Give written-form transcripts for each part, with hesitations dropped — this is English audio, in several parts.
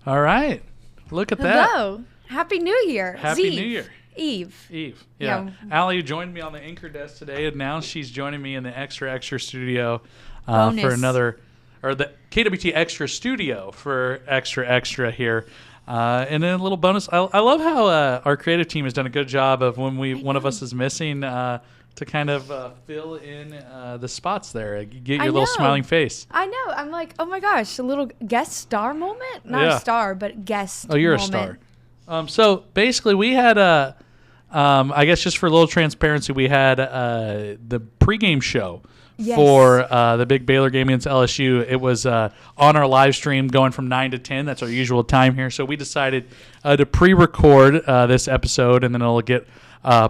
All right. Look at that. Hello. Happy New Year. Happy New Year. Eve. Yeah. Allie joined me on the anchor desk today, and now she's joining me in the Xtra studio for another, or the KWTXtra studio for Xtra here. And then a little bonus. I love how our creative team has done a good job of when one of us is missing to kind of fill in the spots there. Get your little smiling face. I know. I'm like, oh my gosh, a little guest star moment? Not a star, but guest Oh, you're moment. a star. So basically we had I guess just for a little transparency, we had the pregame show for the big Baylor game against LSU. It was on our live stream going from 9 to 10. That's our usual time here. So we decided to pre-record this episode, and then it'll get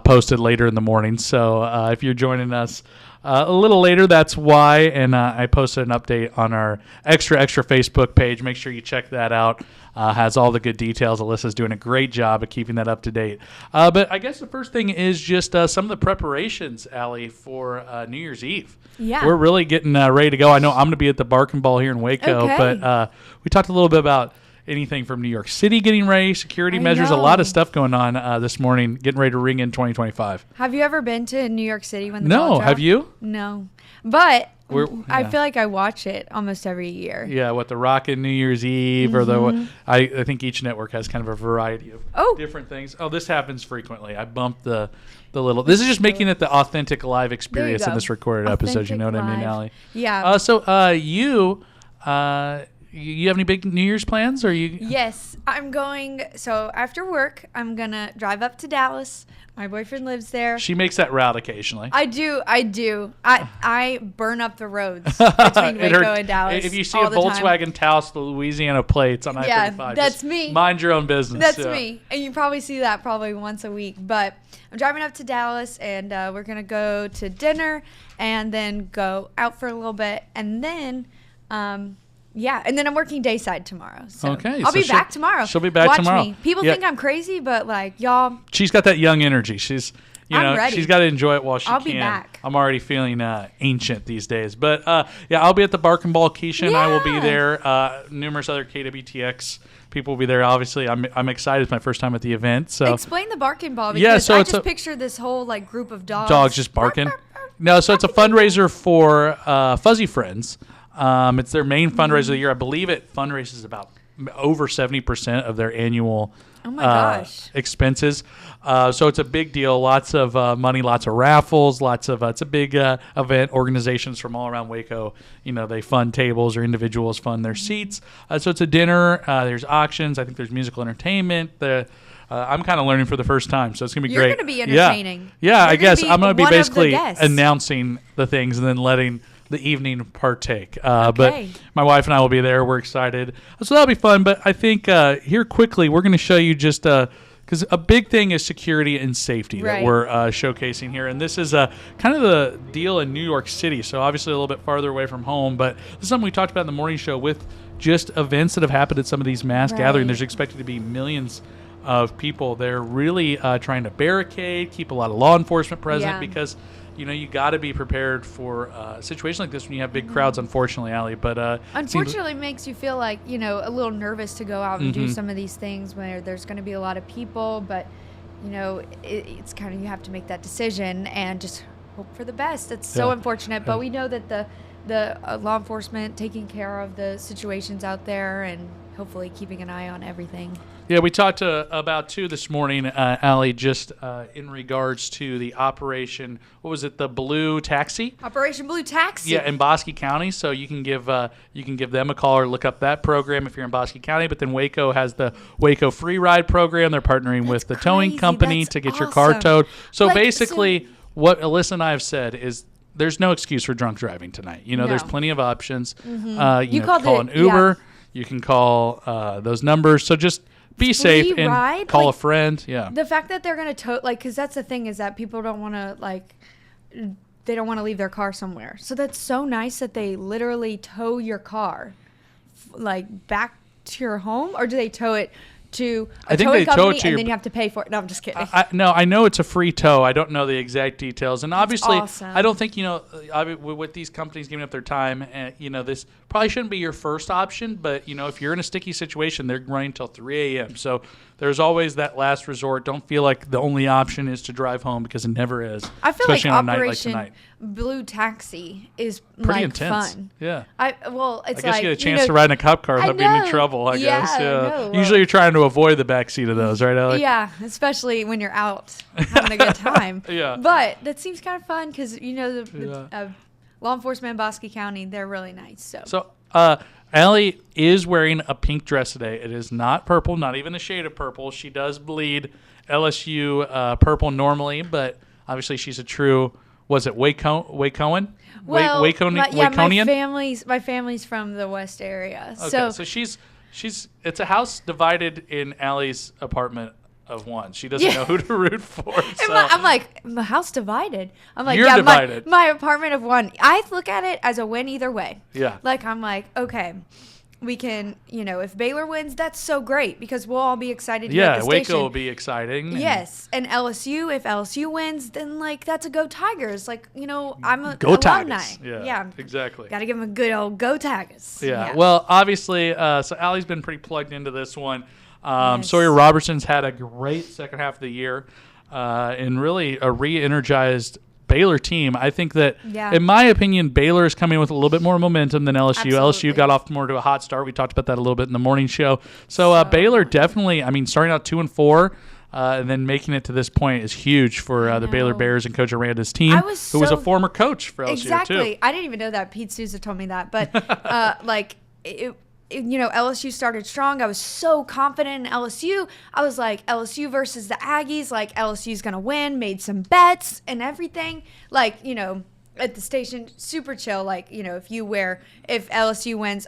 posted later in the morning. So if you're joining us a little later, that's why. And I posted an update on our Xtra Facebook page. Make sure you check that out. Has all the good details. Alyssa's doing a great job of keeping that up to date. But I guess the first thing is just some of the preparations, Allie, for New Year's Eve. Yeah. We're really getting ready to go. I know I'm going to be at the Barking Ball here in Waco, but we talked a little bit about anything from New York City getting ready, security measures, a lot of stuff going on this morning, getting ready to ring in 2025. Have you ever been to New York City when the No, ball dropped? have you? No. But I feel like I watch it almost every year. Yeah, what the Rockin' New Year's Eve or the I think each network has kind of a variety of different things. Oh, this happens frequently. I bumped the little. This is just making it the authentic live experience in this recorded episode. You know what I mean, Allie? Yeah. So you have any big New Year's plans? Or you? Yes, I'm going. So after work, I'm gonna drive up to Dallas. My boyfriend lives there. She makes that route occasionally. I do. I burn up the roads between Waco and Dallas. If you see a Volkswagen Taos, the Louisiana plates on I-35, that's me. Mind your own business. That's me. And you probably see that once a week. But I'm driving up to Dallas, and we're gonna go to dinner, and then go out for a little bit, and then. And then I'm working dayside tomorrow. So okay, I'll be back tomorrow. She'll be back tomorrow. Watch me. People think I'm crazy, but y'all. She's got that young energy. She's ready. She's got to enjoy it while she can. I'll be back. I'm already feeling ancient these days. But I'll be at the Barking Ball. Keisha and I will be there. Numerous other KWTX people will be there. Obviously, I'm excited. It's my first time at the event. So explain the Barking Ball because I just picture this whole group of dogs. Dogs just barking. No, so it's a fundraiser for Fuzzy Friends. It's their main fundraiser of the year. I believe it fundraises about over 70% of their annual expenses. So it's a big deal. Lots of money, lots of raffles, it's a big event. Organizations from all around Waco, they fund tables or individuals fund their seats. So it's a dinner. There's auctions. I think there's musical entertainment. I'm kind of learning for the first time, so it's going to be great. You're going to be entertaining. Yeah, I guess I'm going to be basically announcing the things and then letting the evening partake. But my wife and I will be there. We're excited. So that'll be fun. But I think here quickly, we're going to show you just because a big thing is security and safety that we're showcasing here. And this is kind of the deal in New York City. So obviously a little bit farther away from home. But this is something we talked about in the morning show with just events that have happened at some of these mass gatherings. There's expected to be millions of people. They're really trying to barricade, keep a lot of law enforcement present because you got to be prepared for a situation like this when you have big crowds, unfortunately, Allie. But unfortunately, it makes you feel like, a little nervous to go out and do some of these things where there's going to be a lot of people. But, it's kind of, you have to make that decision and just hope for the best. It's so unfortunate. But we know that the law enforcement taking care of the situations out there and hopefully keeping an eye on everything. Yeah, we talked about too this morning, Allie, just in regards to the Operation, what was it, the Blue Taxi? Operation Blue Taxi. Yeah, in Bosque County. So you can give them a call or look up that program if you're in Bosque County. But then Waco has the Waco Free Ride program. They're partnering with the towing company to get your car towed. So basically, what Alyssa and I have said is there's no excuse for drunk driving tonight. There's plenty of options. You call an Uber. Yeah. You can call those numbers. So just be safe and call a friend. Yeah. The fact that they're going to tow, because that's the thing is that people don't want to, they don't want to leave their car somewhere. So that's so nice that they literally tow your car, back to your home, or do they tow it to I a think towing they tow company, it to and your- then you have to pay for it. No, I'm just kidding. No, I know it's a free tow. I don't know the exact details, and obviously, awesome. I don't think with these companies giving up their time, this probably shouldn't be your first option. But if you're in a sticky situation, they're running till 3 a.m. So there's always that last resort. Don't feel like the only option is to drive home, because it never is. I feel like especially on a night like Operation tonight. Blue Taxi is Pretty like intense. fun. Yeah. I I guess guess you get a chance to ride in a cop car without being in trouble, I guess. I Yeah. know. Usually you're trying to avoid the back seat of those, right, Ellie? Yeah, especially when you're out having a good time. Yeah. But that seems kind of fun because, the law enforcement in Bosque County, they're really nice. So, Allie is wearing a pink dress today. It is not purple, not even a shade of purple. She does bleed LSU purple normally, but obviously she's a true, was it Wacoan? Well, Waconian? my family's from the West area. Okay, so she's it's a house divided in Allie's apartment of one. She doesn't know who to root for. So. I'm like, my house divided. I'm like, You're divided. My apartment of one. I look at it as a win either way. Yeah. Like, I'm like, okay, we can, if Baylor wins, that's so great because we'll all be excited here at the Waco station. will be exciting. Yes, and LSU, if LSU wins, then like that's a go Tigers. Like, I'm a Go alumni. Tigers. Yeah, exactly. Got to give them a good old go Tigers. Yeah. Well, obviously, so Allie's been pretty plugged into this one. Yes. Sawyer Robertson's had a great second half of the year, and really a re-energized Baylor team. I think that, in my opinion, Baylor is coming with a little bit more momentum than LSU. Absolutely. LSU got off more to a hot start. We talked about that a little bit in the morning show. So Baylor definitely, starting out 2-4, and then making it to this point is huge for the Baylor Bears and Coach Aranda's team, who was a former coach for LSU exactly. too. I didn't even know that. Pete Sousa told me that, but LSU started strong. I was so confident in LSU. I was like, LSU versus the Aggies, like LSU's going to win, made some bets and everything. Like, at the station, super chill. Like, if LSU wins,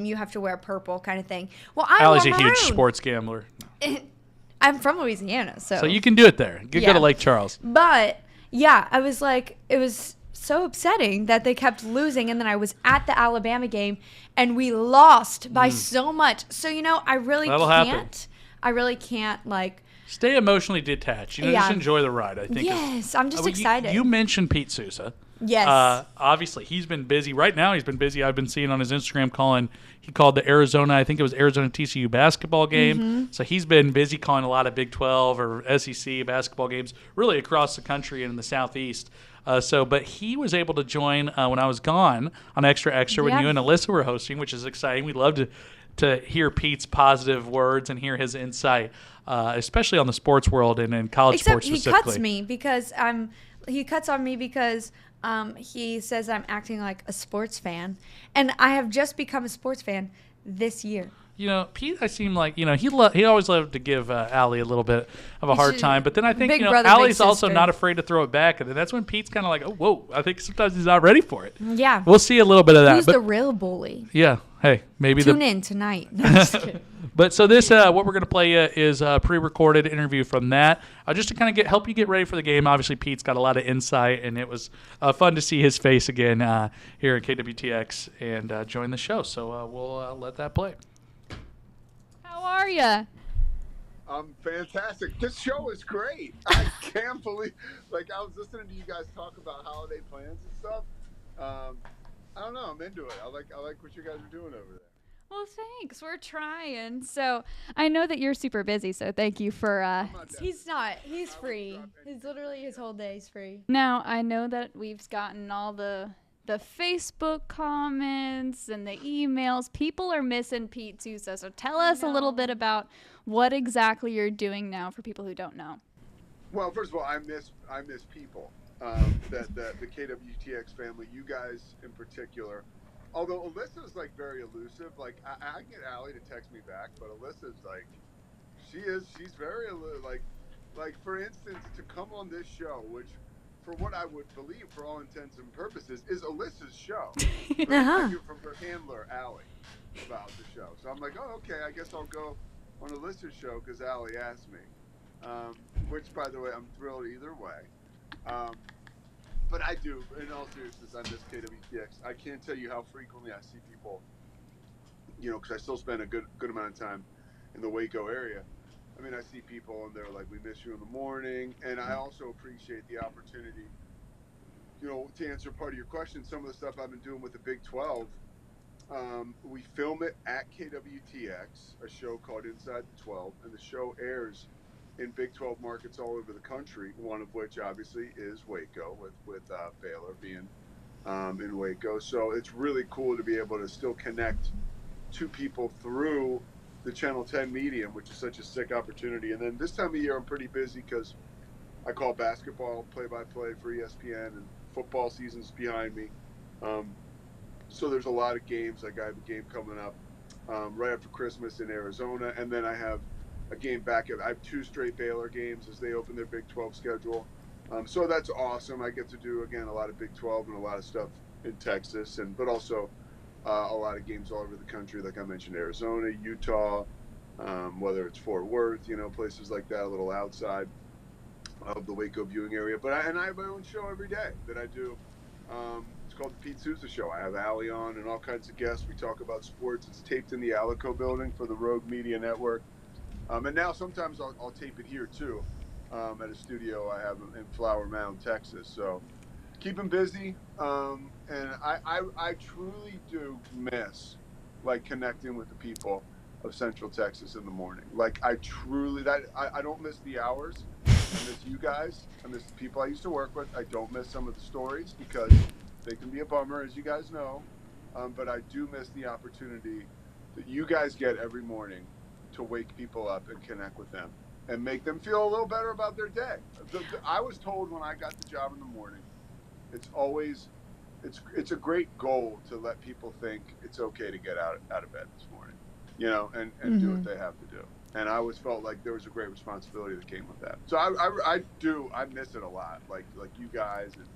you have to wear purple kind of thing. Well, Allie's a huge sports gambler. I'm from Louisiana, so you can do it there. You go to Lake Charles. But, I was like, it was so upsetting that they kept losing, and then I was at the Alabama game and we lost by so much. So I really can't like stay emotionally detached. Just enjoy the ride. I think. Yes, I'm just excited. You mentioned Pete Sousa. Yes. Obviously, he's been busy. Right now, he's been busy. I've been seeing on his Instagram he called the Arizona, I think it was Arizona TCU basketball game. Mm-hmm. So he's been busy calling a lot of Big 12 or SEC basketball games, really across the country and in the Southeast. But he was able to join when I was gone on Xtra when you and Alyssa were hosting, which is exciting. We love to hear Pete's positive words and hear his insight, especially on the sports world and in college sports specifically. Except he cuts on me because he says I'm acting like a sports fan, and I have just become a sports fan this year. Pete, I seem like, he always loved to give Allie a little bit of a hard time. But then I think, brother, Allie's also not afraid to throw it back. And then that's when Pete's kind of like, oh, whoa, I think sometimes he's not ready for it. Yeah. We'll see a little bit of that. Who's the real bully? Yeah. Hey, maybe Tune in tonight. No, I'm just kidding. But so this, what we're going to play is a pre-recorded interview from that, just to kind of help you get ready for the game. Obviously, Pete's got a lot of insight, and it was fun to see his face again here at KWTX and join the show. So we'll let that play. How are you? I'm fantastic. This show is great. I can't believe, I was listening to you guys talk about holiday plans and stuff. I don't know. I'm into it. I like what you guys are doing over there. Well, thanks. We're trying. So I know that you're super busy, so thank you for. He's not. He's free. He's literally his whole day is free. Now I know that we've gotten all the Facebook comments and the emails. People are missing Pete Sousa. So tell us a little bit about what exactly you're doing now for people who don't know. Well, first of all, I miss people. The KWTX family, you guys in particular. Although Alyssa's very elusive. I get Allie to text me back, but Alyssa's she's very for instance, to come on this show, which for what I would believe for all intents and purposes is Alyssa's show. I hear from her handler, Allie, about the show. So I'm like, oh, okay, I guess I'll go on Alyssa's show because Allie asked me. Which, by the way, I'm thrilled either way. But I do, in all seriousness, I miss KWTX. I can't tell you how frequently I see people, because I still spend a good amount of time in the Waco area. I mean, I see people and they're like, we miss you in the morning. And I also appreciate the opportunity, you know, to answer part of your question. Some of the stuff I've been doing with the Big 12, we film it at KWTX, a show called Inside the 12, and the show airs in Big 12 markets all over the country, one of which obviously is Waco, with Baylor being in Waco. So it's really cool to be able to still connect to people through the Channel 10 medium, which is such a sick opportunity. And then this time of year, I'm pretty busy because I call basketball play-by-play for ESPN, and football season's behind me. So there's a lot of games. Like I have a game coming up right after Christmas in Arizona, and then I have a game back. I have 2 straight Baylor games as they open their Big 12 schedule. So that's awesome. I get to do, again, a lot of Big 12 and a lot of stuff in Texas, but also a lot of games all over the country. Like I mentioned, Arizona, Utah, whether it's Fort Worth, you know, places like that, a little outside of the Waco viewing area. But I have my own show every day that I do. It's called the Pete Sousa Show. I have Ally on and all kinds of guests. We talk about sports. It's taped in the Alico building for the Rogue Media Network. And now sometimes I'll tape it here too, at a studio I have in Flower Mound, Texas. So keep them busy. And I truly do miss like connecting with the people of Central Texas in the morning. Like I don't miss the hours. I miss you guys. I miss the people I used to work with. I don't miss some of the stories because they can be a bummer, as you guys know. But I do miss the opportunity that you guys get every morning to wake people up and connect with them and make them feel a little better about their day. I was told when I got the job in the morning, it's a great goal to let people think it's okay to get out of bed this morning, you know, and do what they have to do. And I always felt like there was a great responsibility that came with that. So I miss it a lot. Like you guys and,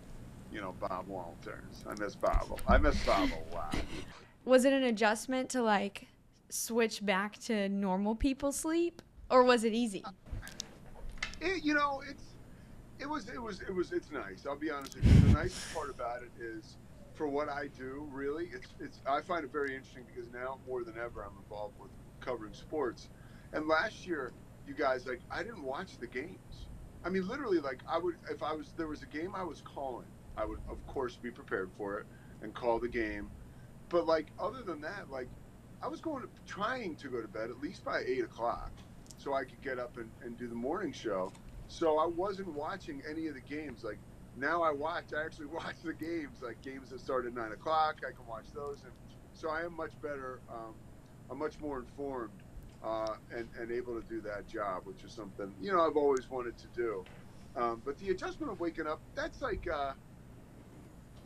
you know, Bob Walters. I miss Bob a lot. Was it an adjustment to like switch back to normal people sleep, or was it easy? It's nice. I'll be honest with you. The nicest part about it is, for what I do, really, I find it very interesting because now more than ever I'm involved with covering sports. And last year, you guys, like, I didn't watch the games. I mean, literally, like, there was a game I was calling, I would, of course, be prepared for it and call the game. But, like, other than that, like, I was trying to go to bed at least by 8 o'clock so I could get up and do the morning show. So I wasn't watching any of the games. Like, now I actually watch the games, like games that start at 9 o'clock. I can watch those. And so I am much better, I'm much more informed. And able to do that job, which is something, you know, I've always wanted to do. But the adjustment of waking up, that's like,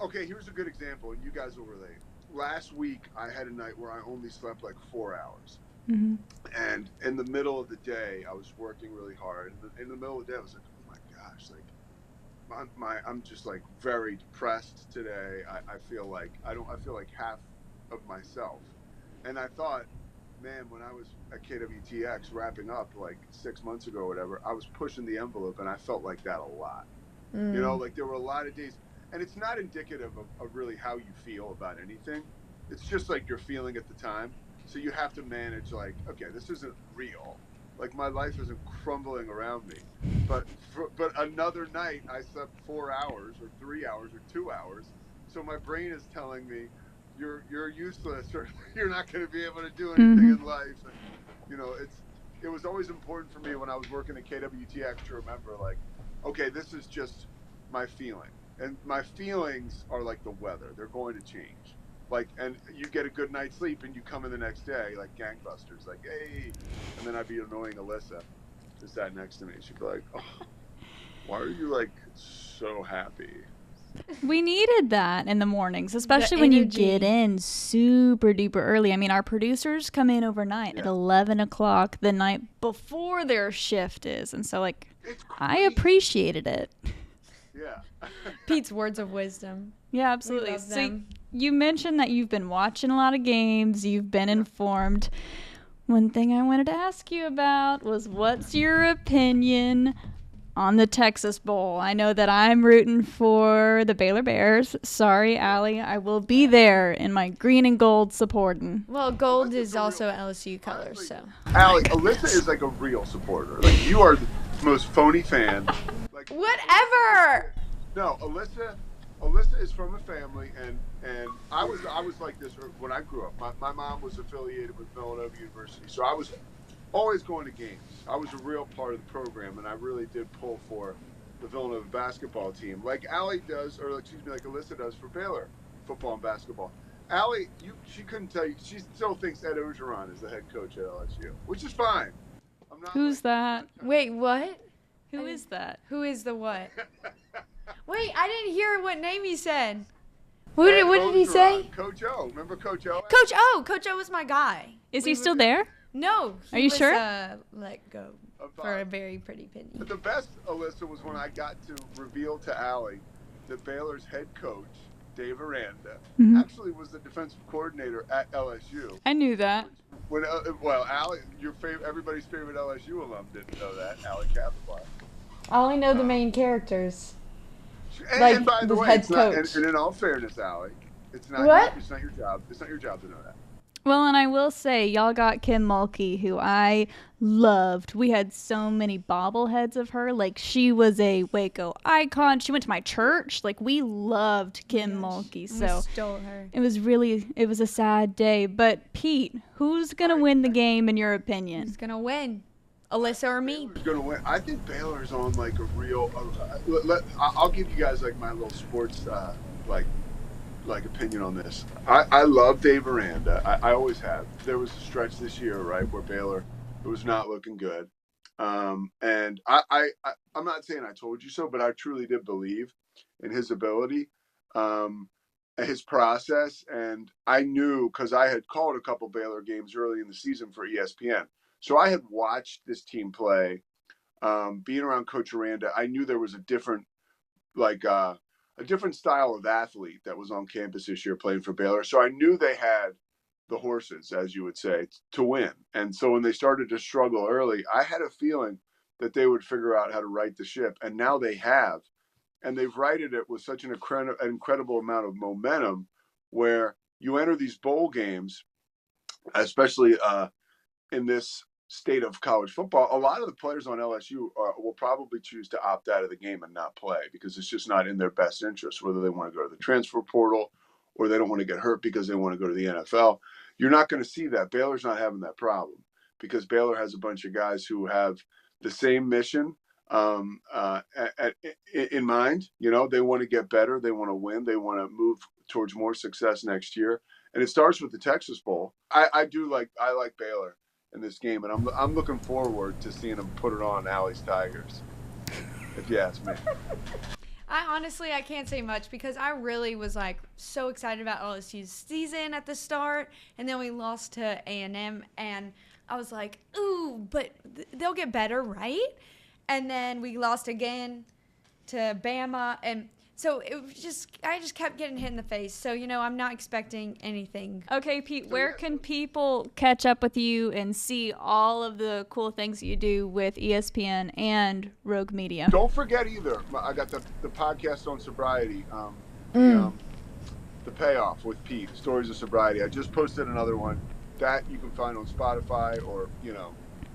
okay, here's a good example, and you guys will relate. Last week, I had a night where I only slept like 4 hours. Mm-hmm. And in the middle of the day, I was working really hard. In the middle of the day, I was like, oh my gosh, like, I'm just like very depressed today. I feel like I feel like half of myself. And I thought, man, when I was at KWTX wrapping up like 6 months ago or whatever, I was pushing the envelope, and I felt like that a lot. You know, like there were a lot of days, and it's not indicative of really how you feel about anything. It's just like your feeling at the time. So you have to manage, like, okay, this isn't real. Like, my life isn't crumbling around me. But another night, I slept 4 hours or 3 hours or 2 hours. So my brain is telling me, you're useless, or you're not going to be able to do anything in life. And, you know, it was always important for me when I was working at KWTX to remember, like, okay, this is just my feeling. And my feelings are like the weather. They're going to change. Like, and you get a good night's sleep and you come in the next day like gangbusters, like, hey. And then I'd be annoying Alyssa, who sat next to me. She'd be like, oh, why are you like so happy? We needed that in the mornings, especially when you get in super duper early. I mean, our producers come in overnight at 11 o'clock the night before their shift is. And so, like, I appreciated it. Yeah. Pete's words of wisdom. Yeah, absolutely. So you mentioned that you've been watching a lot of games. You've been informed. One thing I wanted to ask you about was, what's your opinion on the Texas Bowl. I know that I'm rooting for the Baylor Bears. Sorry, Ally. I will be there in my green and gold supporting. Well, gold is also LSU colors, so. Ally, Alyssa is like a real supporter. Like, you are the most phony fan. Like, whatever. No, Alyssa is from a family, and I was like this when I grew up. My mom was affiliated with Villanova University, so I was always going to games. I was a real part of the program, and I really did pull for the Villanova basketball team, like Ally does, or excuse me, like Alyssa does for Baylor football and basketball. Ally, she couldn't tell you. She still thinks Ed Orgeron is the head coach at LSU, which is fine. I'm not. Who's that? Wait, what? Who is that? Who is the what? Wait, I didn't hear what name he said. What did he say? Coach O. Remember Coach O? Coach O. Coach O was my guy. Is he still there? No. Are you sure? Let go for a very pretty penny. But the best, Alyssa, was when I got to reveal to Ally that Baylor's head coach, Dave Aranda, actually was the defensive coordinator at LSU. I knew that. When Ally, everybody's favorite LSU alum didn't know that, Ally Kadlubar. I only know the main characters. And by the way, it's not, and in all fairness, Ally, it's not your job. It's not your job to know that. Well, and I will say, y'all got Kim Mulkey, who I loved. We had so many bobbleheads of her. Like, she was a Waco icon. She went to my church. Like, we loved Kim Mulkey. So we stole her. It was a sad day. But, Pete, who's going to win the game, in your opinion? Who's going to win? Alyssa or me? Baylor's going to win. I think Baylor's on, like, a real I'll give you guys, like, my little sports, like opinion on this. I love Dave Aranda. I always have. There was a stretch this year, right, where Baylor was not looking good. And I'm not saying I told you so, but I truly did believe in his ability, his process. And I knew, because I had called a couple Baylor games early in the season for ESPN. So I had watched this team play. Being around Coach Aranda, I knew there was a different style of athlete that was on campus this year playing for Baylor. So I knew they had the horses, as you would say, to win. And so when they started to struggle early, I had a feeling that they would figure out how to right the ship. And now they have. And they've righted it with such an incredible amount of momentum, where you enter these bowl games, especially in this state of college football, a lot of the players on LSU will probably choose to opt out of the game and not play, because it's just not in their best interest, whether they want to go to the transfer portal or they don't want to get hurt because they want to go to the NFL. You're not going to see that. Baylor's not having that problem, because Baylor has a bunch of guys who have the same mission in mind. You know, they want to get better. They want to win. They want to move towards more success next year. And it starts with the Texas Bowl. I like Baylor in this game, and I'm looking forward to seeing them put it on Ally's Tigers, if you ask me. I can't say much, because I really was like so excited about LSU's season at the start, and then we lost to A&M, and I was like, ooh, but they'll get better, right? And then we lost again to Bama, and so it was I just kept getting hit in the face. So, I'm not expecting anything. Okay, Pete, where can people catch up with you and see all of the cool things you do with ESPN and Rogue Media? Don't forget either, I got the podcast on sobriety, the Payoff with Pete, Stories of Sobriety. I just posted another one that you can find on Spotify or,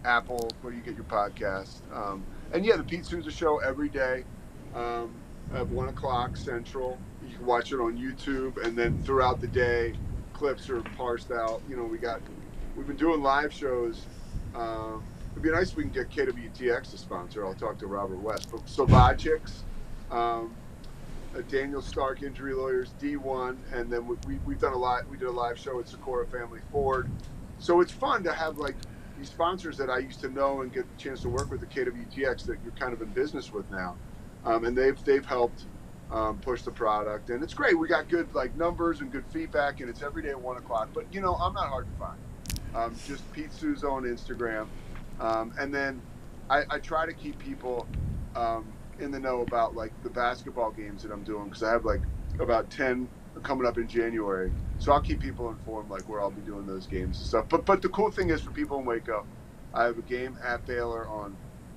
Apple, where you get your podcast. And yeah, the Pete Sousa Show every day. At 1 o'clock Central. You can watch it on YouTube, and then throughout the day, clips are parsed out. We've been doing live shows. It'd be nice if we can get KWTX to sponsor. I'll talk to Robert West. But Sovacics, Daniel Stark, Injury Lawyers, D1, and then we've done we did a live show at Socorro Family Ford. So it's fun to have like these sponsors that I used to know and get a chance to work with at KWTX that you're kind of in business with now. And they've helped push the product, and it's great. We got good numbers and good feedback, and it's every day at 1 o'clock. But I'm not hard to find. Just Pete Sousa on Instagram, and then I try to keep people in the know about the basketball games that I'm doing, because I have about 10 coming up in January. So I'll keep people informed where I'll be doing those games and stuff. But the cool thing is, for people in Waco, I have a game at Baylor on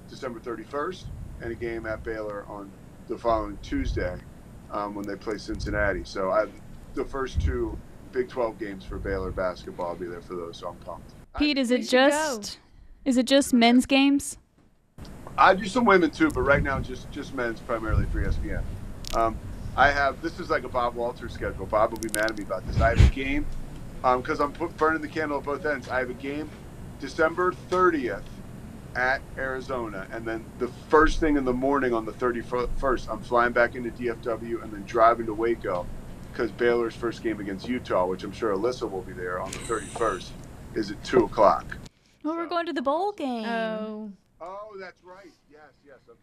December 31st. and a game at Baylor on the following Tuesday when they play Cincinnati. So the first 2 Big 12 games for Baylor basketball, I'll be there for those, so I'm pumped. Pete, is it just men's games? I do some women too, but right now just men's, primarily for ESPN. This is like a Bob Walters schedule. Bob will be mad at me about this. I have a game, because I'm burning the candle at both ends. I have a game December 30th at Arizona, and then the first thing in the morning on the 31st, I'm flying back into DFW and then driving to Waco, because Baylor's first game against Utah, which I'm sure Alyssa will be there on the 31st, is at 2 o'clock. Well, we're going to the bowl game. Oh, that's right. Yes. Okay.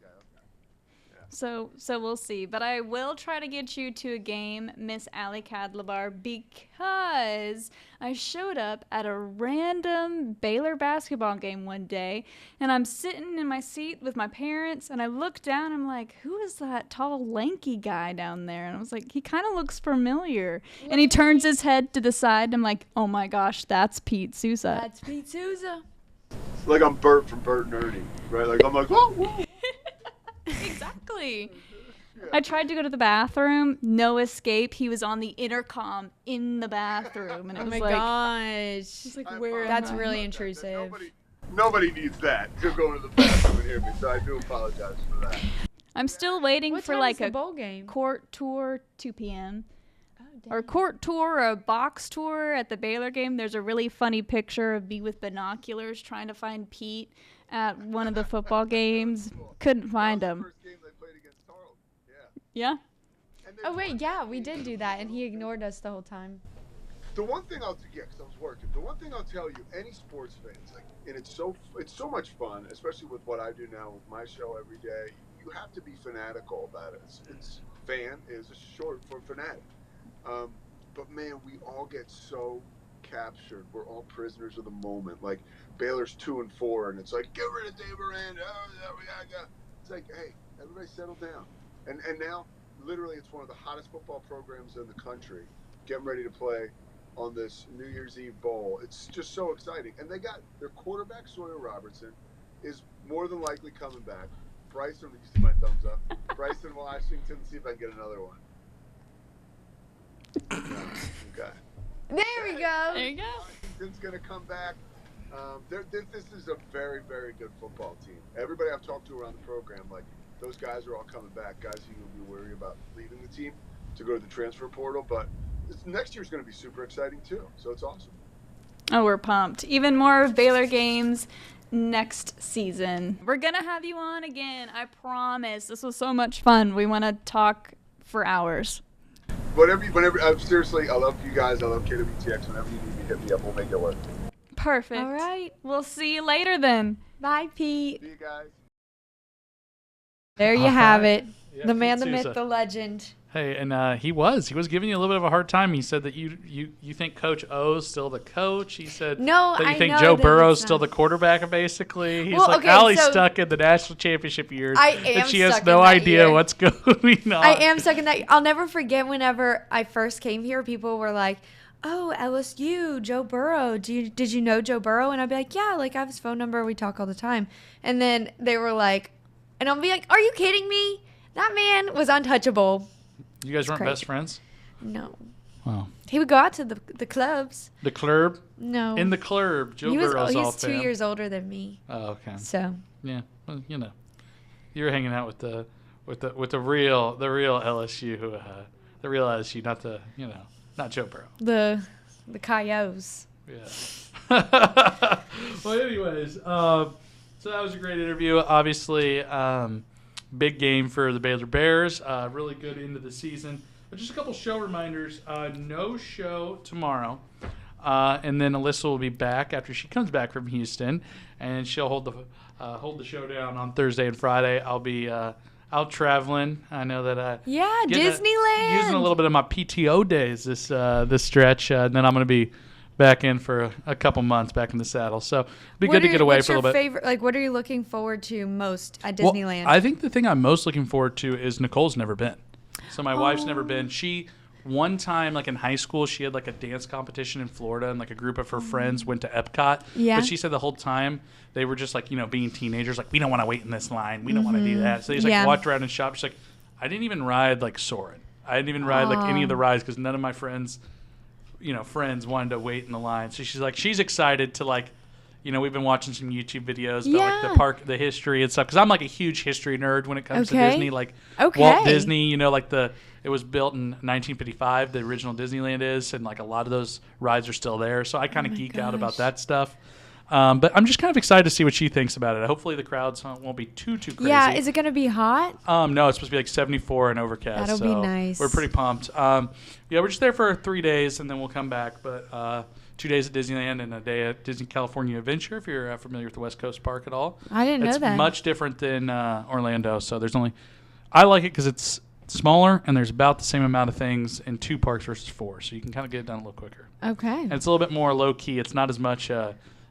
So we'll see. But I will try to get you to a game, Miss Ally Kadlubar, because I showed up at a random Baylor basketball game one day, and I'm sitting in my seat with my parents, and I look down, and I'm like, who is that tall, lanky guy down there? And I was like, he kind of looks familiar. And he turns his head to the side, and I'm like, oh my gosh, that's Pete Sousa. That's Pete Sousa. Like I'm Bert from Bert and Ernie, right? Like I'm like, whoa. Exactly. I tried to go to the bathroom, no escape. He was on the intercom in the bathroom, and it was like, gosh, it's like, where? That's really intrusive. Nobody needs that to go to the bathroom and hear me, so I do apologize for that. I'm still waiting What for time like is the a bowl game? court tour, 2 p.m. Oh, Or court tour, or a box tour at the Baylor game. There's a really funny picture of me with binoculars trying to find Pete at one of the football games. Couldn't find him. First game they played against Tarleton. Yeah? Oh wait, yeah, we did do that, and he ignored us the whole time. The one thing because I was working. The one thing I'll tell you, any sports fans, like, and it's so much fun, especially with what I do now with my show every day. You have to be fanatical about it. It's fan is short for fanatic. But man, we all get so captured. We're all prisoners of the moment. Like Baylor's 2-4, and it's like, get rid of Dave Miranda. It's like, hey, everybody settle down. And now, literally, it's one of the hottest football programs in the country, getting ready to play on this New Year's Eve bowl. It's just so exciting. And they got their quarterback, Sawyer Robertson, is more than likely coming back. Bryson, you see my thumbs up. Bryson Washington, see if I can get another one. No, okay. There we go. There you go. Washington's going to come back. This is a very, very good football team. Everybody I've talked to around the program, like, those guys are all coming back. Guys who you'll be worried about leaving the team to go to the transfer portal. But next year's going to be super exciting, too. So it's awesome. Oh, we're pumped. Even more Baylor games next season. We're going to have you on again. I promise. This was so much fun. We want to talk for hours. Whenever, seriously, I love you guys. I love KWTX. Whenever you need me, hit me up. We'll make it work. Perfect. All right. We'll see you later then. Bye, Pete. See you guys. There you have it. Yeah, The man, Pete the myth, Sousa. the legend. Hey, and he was giving you a little bit of a hard time. He said that you think Coach O's still the coach. He said No, that you I think know Joe that Burrow's it's still not. the quarterback, basically. He's Well, like, okay, Allie's so- stuck in the national championship years. I am and she has stuck no in that idea year. what's going on. I am stuck in that. I'll never forget whenever I first came here, people were like, oh, LSU, Joe Burrow. Did you know Joe Burrow? And I'd be like, yeah, like I have his phone number. We talk all the time. And then they were like, and I'll be like, are you kidding me? That man was untouchable. You guys weren't crazy. best friends? No. Wow. He would go out to the clubs. The club? No. In the club. Joe He Burrow's all was 2 fan. years older than me. Oh, okay. So. Yeah. Well, you know. You were hanging out with the real LSU, the real LSU, not Joe Burrow. The Coyotes. Yeah. Well, anyways, so that was a great interview. Obviously, big game for the Baylor Bears. Really good into the season. But just a couple show reminders. No show tomorrow. And then Alyssa will be back after she comes back from Houston, and she'll hold the show down on Thursday and Friday. I'll be out traveling. I know that Disneyland. using a little bit of my PTO days this stretch, and then I'm going to be back in for a couple months, back in the saddle. So it'll be good to get away for a little bit. Favorite, like, what are you looking forward to most at Well, Disneyland? I think the thing I'm most looking forward to is Nicole's never been. So my wife's never been. She one time, like in high school, she had like a dance competition in Florida, and like a group of her friends went to Epcot. Yeah. But she said the whole time they were just like, being teenagers, like, we don't want to wait in this line. We don't want to do that. So they just like walked around and shopped. She's like, I didn't even ride like Soarin'. I didn't even ride like any of the rides because none of my friends wanted to wait in the line. So she's like, she's excited to like, we've been watching some YouTube videos about like the park, the history and stuff. Because I'm like a huge history nerd when it comes to Disney. Like Walt Disney, like it was built in 1955. The original Disneyland is, and like a lot of those rides are still there. So I kind of geek out about that stuff. But I'm just kind of excited to see what she thinks about it. Hopefully the crowds won't be too crazy. Yeah, is it going to be hot? No, it's supposed to be like 74 and overcast. That'll be nice. We're pretty pumped. We're just there for 3 days, and then we'll come back. But 2 days at Disneyland and a day at Disney California Adventure, if you're familiar with the West Coast Park at all. I didn't know that. It's much different than Orlando. So I like it because it's smaller, and there's about the same amount of things in 2 parks versus 4. So you can kind of get it done a little quicker. Okay. And it's a little bit more low-key. It's not as much...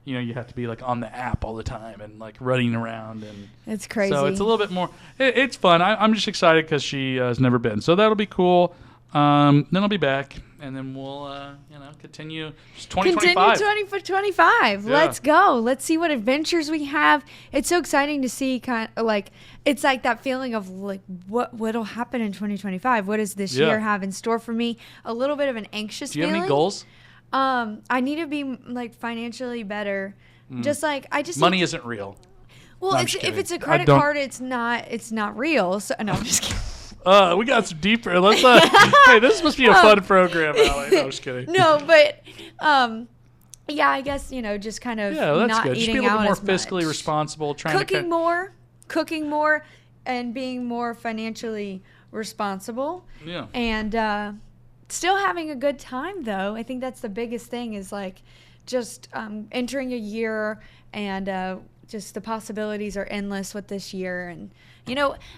you have to be like on the app all the time and like running around, and it's crazy. So it's a little bit more. It's fun. I'm just excited because she has never been. So that'll be cool. Then I'll be back, and then we'll continue. Just 2025. Continue 2025. Yeah. Let's go. Let's see what adventures we have. It's so exciting to see. It's like that feeling of like what'll happen in 2025. What does this year have in store for me? A little bit of an anxious feeling. Do you have any goals? I need to be like financially better. Just like money isn't real. Well, No, if it's a credit card, it's not real. So no, I'm just kidding. We got some deeper. Let's. Hey, this must be a fun program, Ally. No, I'm just kidding. No, but yeah, I guess just kind of that's not good. eating just be a little out more as fiscally much. responsible. Cooking more, and being more financially responsible. Yeah. And still having a good time, though. I think that's the biggest thing is like just entering a year, and just the possibilities are endless with this year. And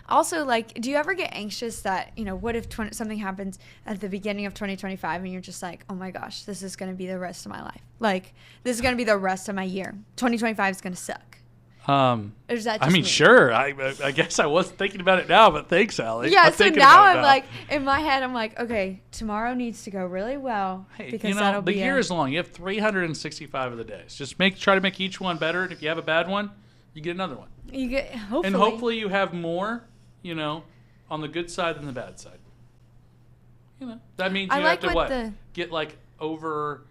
also, like, do you ever get anxious that what if something happens at the beginning of 2025 and you're just like, oh my gosh, this is going to be the rest of my life, like this is going to be the rest of my year, 2025 is going to suck? Or is that just me? Sure. I guess I wasn't thinking about it now, but thanks, Ally. Yeah, so now I'm like, in my head, I'm like, okay, tomorrow needs to go really well. Hey, because that'll be the year is long. You have 365 of the days. Just try to make each one better. And if you have a bad one, you get another one. You get And hopefully you have more, on the good side than the bad side. That means you have to get like over,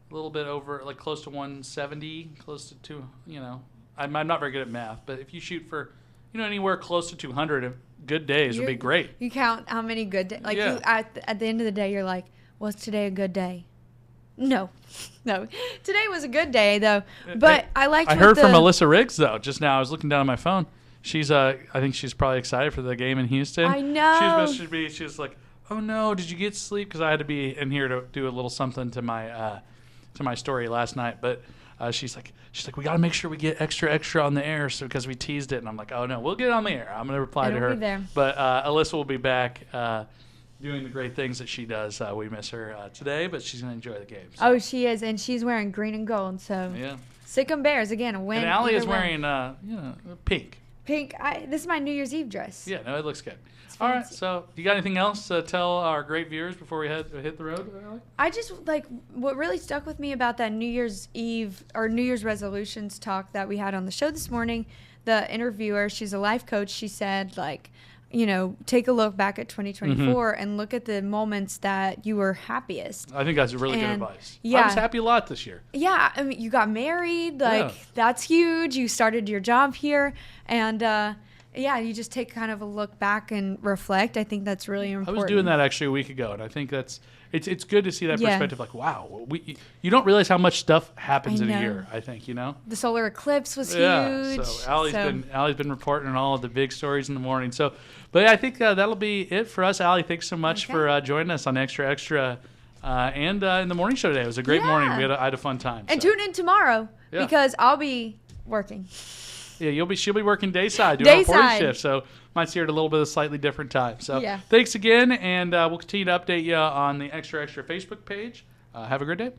a little bit over, like close to 170, close to 2, I'm not very good at math, but if you shoot for, anywhere close to 200 good days would be great. You count how many good days. Like at the end of the day, you're like, was today a good day? No. Today was a good day though. But I heard from Melissa Riggs though just now. I was looking down at my phone. She's I think she's probably excited for the game in Houston. I know. She was like, oh no, did you get sleep? Because I had to be in here to do a little something to my story last night, but. She's like, we got to make sure we get extra on the air, so because we teased it, and I'm like, oh no, we'll get it on the air. I'm gonna reply to her. Be there. But Alyssa will be back doing the great things that she does. We miss her today, but she's gonna enjoy the game. So. Oh, she is, and she's wearing green and gold. So yeah, Sick'em Bears again. A win. And Ally is wearing pink. Pink. This is my New Year's Eve dress. Yeah, no, it looks good. All right, so you got anything else to tell our great viewers before we hit the road, Ally? I just what really stuck with me about that New Year's Eve or New Year's resolutions talk that we had on the show this morning. The interviewer, she's a life coach. She said take a look back at 2024 and look at the moments that you were happiest. I think that's really good advice. Yeah. I was happy a lot this year. Yeah, I mean, you got married. That's huge. You started your job here, and. You just take kind of a look back and reflect. I think that's really important. I was doing that actually a week ago, and I think it's good to see that perspective. Like, wow, you don't realize how much stuff happens in a year. I think the solar eclipse was huge. So Ally's been reporting on all of the big stories in the morning. So, but I think that'll be it for us. Ally, thanks so much for joining us on Xtra and in the morning show today. It was a great morning. I had a fun time. And tune in tomorrow because I'll be working. Yeah, she'll be working dayside, doing a reporting shift, so might see her at a little bit of a slightly different time. So thanks again, and we'll continue to update you on the Xtra Facebook page. Have a great day.